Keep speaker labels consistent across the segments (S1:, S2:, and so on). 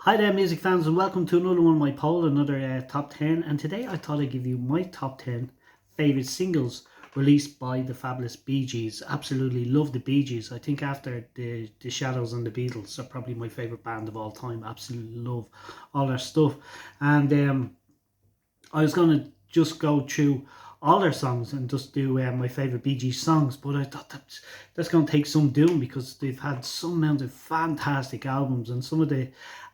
S1: Hi there, music fans, and welcome to another one of my poll, another top 10. And today I thought I'd give you my top 10 favourite singles released by the fabulous Bee Gees. Absolutely love the Bee Gees. I think after the Shadows and the Beatles are probably my favourite band of all time. Absolutely love all their stuff. And I was going to just go through all their songs and just do my favourite Bee Gees songs, but I thought that's going to take some doing because they've had some amount of fantastic albums, and some of the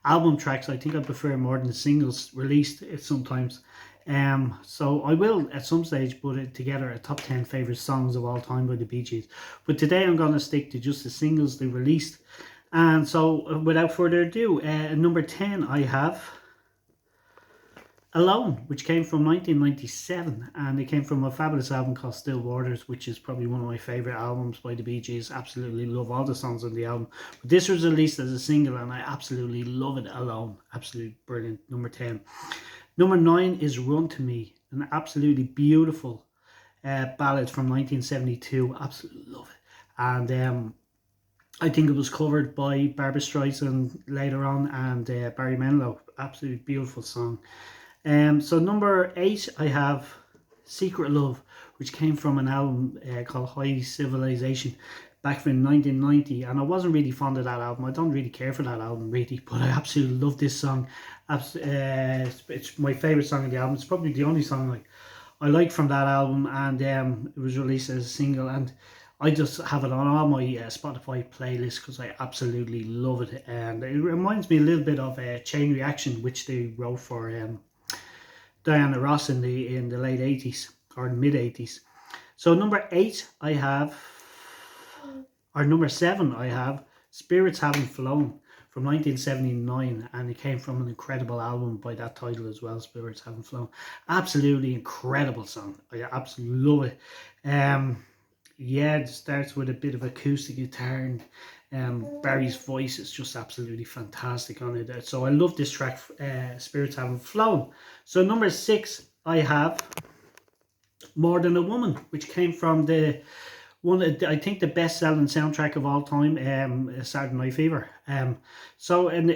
S1: album tracks I think I prefer more than the singles released sometimes. So I will at some stage put it together a top 10 favourite songs of all time by the Bee Gees. But today I'm going to stick to just the singles they released. And so without further ado, number 10 I have Alone, which came from 1997, and it came from a fabulous album called Still Waters, which is probably one of my favourite albums by the Bee Gees. Absolutely love all the songs on the album. But this was released as a single, and I absolutely love it. Alone, absolutely brilliant. Number 10. Number 9 is Run to Me, an absolutely beautiful ballad from 1972. Absolutely love it. And I think it was covered by Barbra Streisand later on, and Barry Manilow. Absolutely beautiful song. So number 8, I have Secret Love, which came from an album called High Civilization back from 1990, and I wasn't really fond of that album. I don't really care for that album really, but I absolutely love this song. It's my favourite song of the album. It's probably the only song I like from that album, and it was released as a single, and I just have it on all my Spotify playlist because I absolutely love it, and it reminds me a little bit of Chain Reaction, which they wrote for Diana Ross in the late 80s or mid 80s. So number 8 I have, or number 7 I have Spirits Haven't Flown from 1979, and it came from an incredible album by that title as well, Spirits Haven't Flown. Absolutely incredible song. I absolutely love it. Yeah, it starts with a bit of acoustic guitar, and Barry's voice is just absolutely fantastic on it. So I love this track, Spirits Haven't Flown. So number 6, I have More Than a Woman, which came from the one of I think the best selling soundtrack of all time, Saturday Night Fever. So and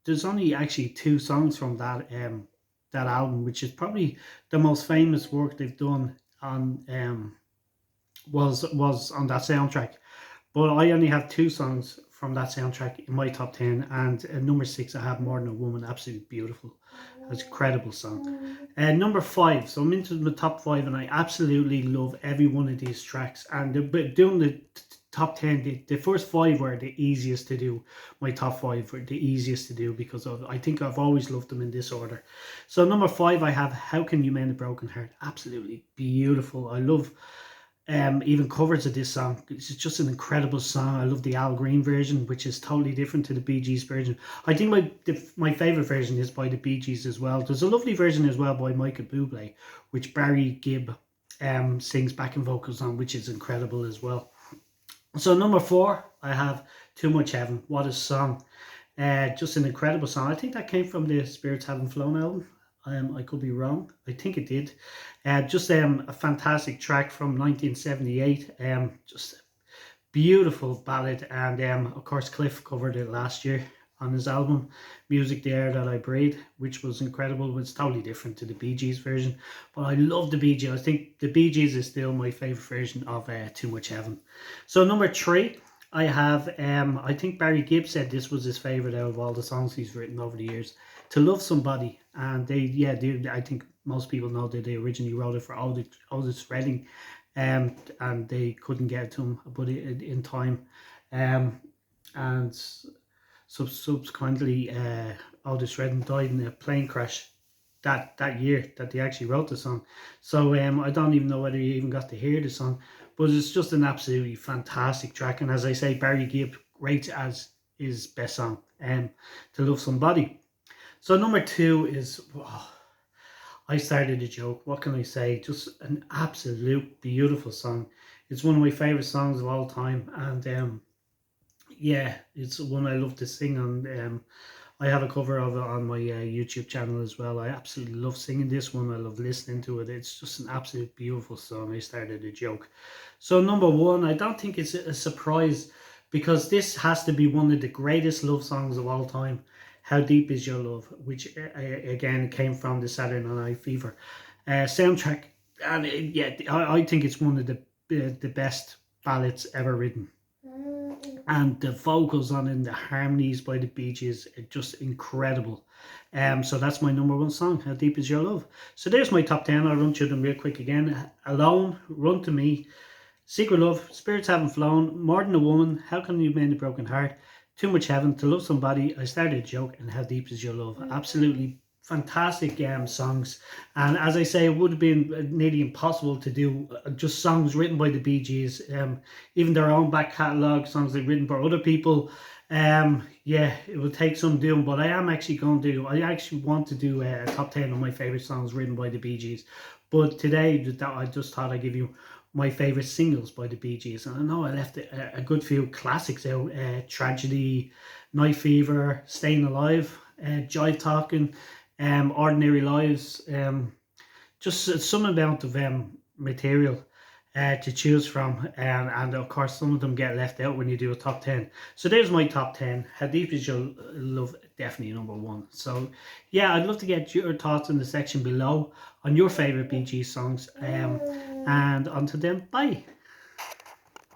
S1: there's only actually two songs from that album, which is probably the most famous work they've done on was on that soundtrack. But I only have two songs from that soundtrack in my top 10, and number 6, I have More Than a Woman. Absolutely beautiful. It's an incredible song. And number 5, so I'm into the top 5, and I absolutely love every one of these tracks. And doing the top 10, the first 5 were the easiest to do. My top 5 were the easiest to do because I think I've always loved them in this order. So number 5, I have How Can You Mend a Broken Heart. Absolutely beautiful. I love even covers of this song. It's just an incredible song. I love the Al Green version, which is totally different to the Bee Gees version. I think my favorite version is by the Bee Gees as well. There's a lovely version as well by Michael Bublé, which Barry Gibb sings backing vocals on, which is incredible as well. So number 4, I have Too Much Heaven. What a song. Just an incredible song. I think that came from the Spirits Haven't Flown album. I could be wrong. I think it did. Just a fantastic track from 1978. Just a beautiful ballad, and of course Cliff covered it last year on his album Music the Air That I Breathe, which was incredible. It's totally different to the Bee Gees version, but I love the Bee Gees. I think the Bee Gees is still my favorite version of Too Much Heaven. So number 3, I have I think Barry Gibb said this was his favorite out of all the songs he's written over the years, To Love Somebody. And I think most people know that they originally wrote it for Otis Redding, and they couldn't get it to him, but in time, and subsequently, Otis Redding died in a plane crash that year that they actually wrote the song. So I don't even know whether you even got to hear the song, but it's just an absolutely fantastic track. And as I say, Barry Gibb rates as his best song, To Love Somebody. So number 2 is, I started a joke. What can I say? Just an absolute beautiful song. It's one of my favorite songs of all time, and yeah, it's one I love to sing on. I have a cover of it on my YouTube channel as well. I absolutely love singing this one. I love listening to it. It's just an absolute beautiful song. I started a joke. So number 1, I don't think it's a surprise because this has to be one of the greatest love songs of all time. How Deep Is Your Love, which again came from the Saturday Night Fever soundtrack. And yeah, I think it's one of the best ballads ever written. And the vocals on it and the harmonies by the Bee Gees are just incredible. So that's my number one song, How Deep Is Your Love. So there's my top 10. I'll run through them real quick again. Alone, Run to Me, Secret Love, Spirits Haven't Flown, More Than a Woman, How Can You Mend a Broken Heart, Too Much Heaven, To Love Somebody, I Started a Joke, and How Deep Is Your Love. Absolutely fantastic songs. And as I say, it would have been nearly impossible to do just songs written by the Bee Gees, even their own back catalogue, songs they've written for other people. Yeah, it would take some doing, but I actually want to do a top 10 of my favorite songs written by the Bee Gees. But today, I just thought I'd give you my favorite singles by the Bee Gees. And I know I left a good few classics out: Tragedy, Night Fever, Staying Alive, Jive Talking, Ordinary Lives. Just some amount of material to choose from, and of course some of them get left out when you do a top 10. So there's my top 10. How Deep Is Your Love, definitely number one. So yeah, I'd love to get your thoughts in the section below on your favorite Bee Gees songs, and until then, bye.